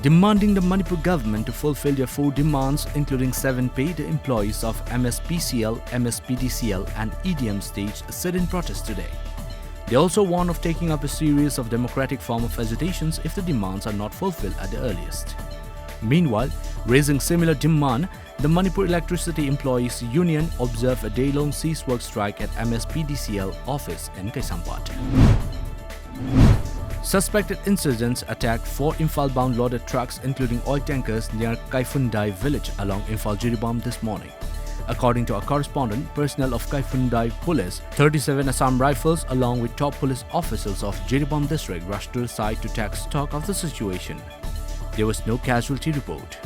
demanding the Manipur government to fulfill their 4 demands, including 7 paid employees of MSPCL, MSPDCL and EDM staged a sit-in protest today. They also warn of taking up a series of democratic form of agitations if the demands are not fulfilled at the earliest. Meanwhile, raising similar demand, the Manipur Electricity Employees Union observed a day-long ceasework strike at MSPDCL office in Kaisampat. Suspected insurgents attacked 4 IMPHAL-bound loaded trucks including oil tankers near Kaifundai village along IMPHAL-JIRIBAM this morning. According to our correspondent, personnel of Kaifundai Police, 37 Assam Rifles along with top police officials of Jiribam district rushed to the site to take stock of the situation. There was no casualty report.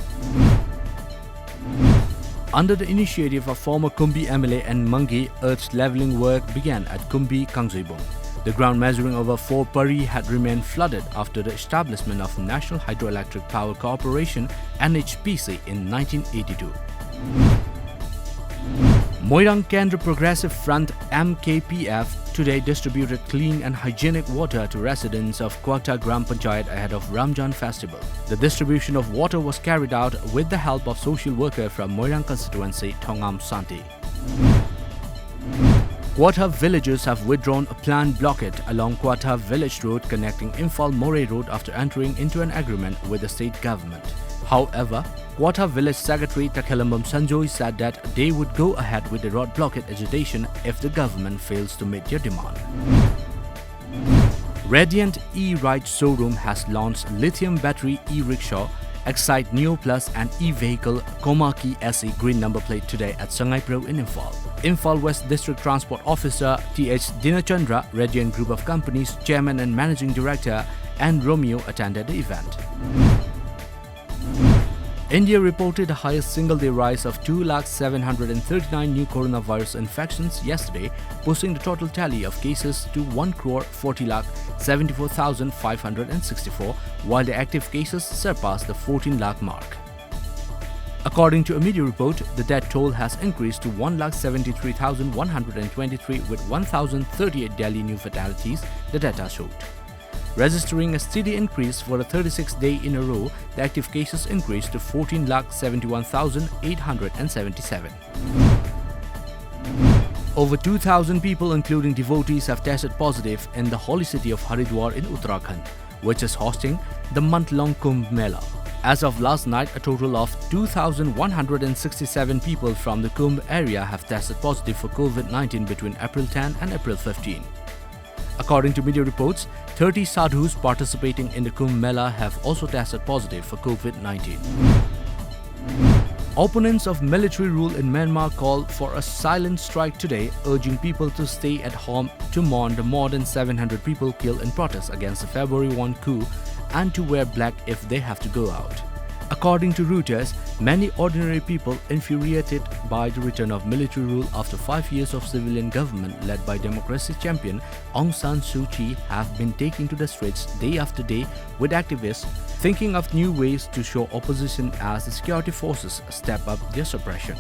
Under the initiative of former KUMBI MLA and Mangi, earth levelling work began at KUMBI, KANGJEIBUNG. The ground measuring over 4 pari had remained flooded after the establishment of National Hydroelectric Power Corporation NHPC in 1982. Moirang Kendra Progressive Front MKPF today distributed clean and hygienic water to residents of KWATHA Gram Panchayat ahead of Ramjan festival. The distribution of water was carried out with the help of social worker from Moirang constituency Thongam Santi. KWATHA villagers have withdrawn a planned blockade along KWATHA village road connecting IMPHAL-Moray road after entering into an agreement with the state government. However, KWATHA village secretary Takhelambam Sanjoy said that they would go ahead with the road blockade agitation if the government fails to meet their demand. Radiant E-Ride showroom has launched lithium battery e-rickshaw, Excite Neo Plus and e-vehicle Komaki SE green number plate today at Sangai Pro in Imphal. Imphal West District Transport Officer T.H. Dinachandra, Radiant Group of Companies Chairman and Managing Director and Romeo attended the event. India reported the highest single-day rise of 2,739,000 new coronavirus infections yesterday, pushing the total tally of cases to 1,40,74,564, while the active cases surpassed the 14 lakh mark. According to a media report, the death toll has increased to 1,73,123 with 1,038 daily new fatalities, the data showed. Registering a steady increase for the 36th day in a row, the active cases increased to 14,71,877. Over 2,000 people including devotees have tested positive in the holy city of Haridwar in Uttarakhand, which is hosting the month-long Kumbh Mela. As of last night, a total of 2,167 people from the Kumbh area have tested positive for COVID-19 between April 10 and April 15. According to media reports, 30 sadhus participating in the Kumbh Mela have also tested positive for COVID-19. Opponents of military rule in Myanmar called for a silent strike today, urging people to stay at home to mourn the more than 700 people killed in protest against the February 1 coup and to wear black if they have to go out. According to Reuters, many ordinary people infuriated by the return of military rule after 5 years of civilian government led by democracy champion Aung San Suu Kyi have been taking to the streets day after day with activists thinking of new ways to show opposition as the security forces step up their suppression.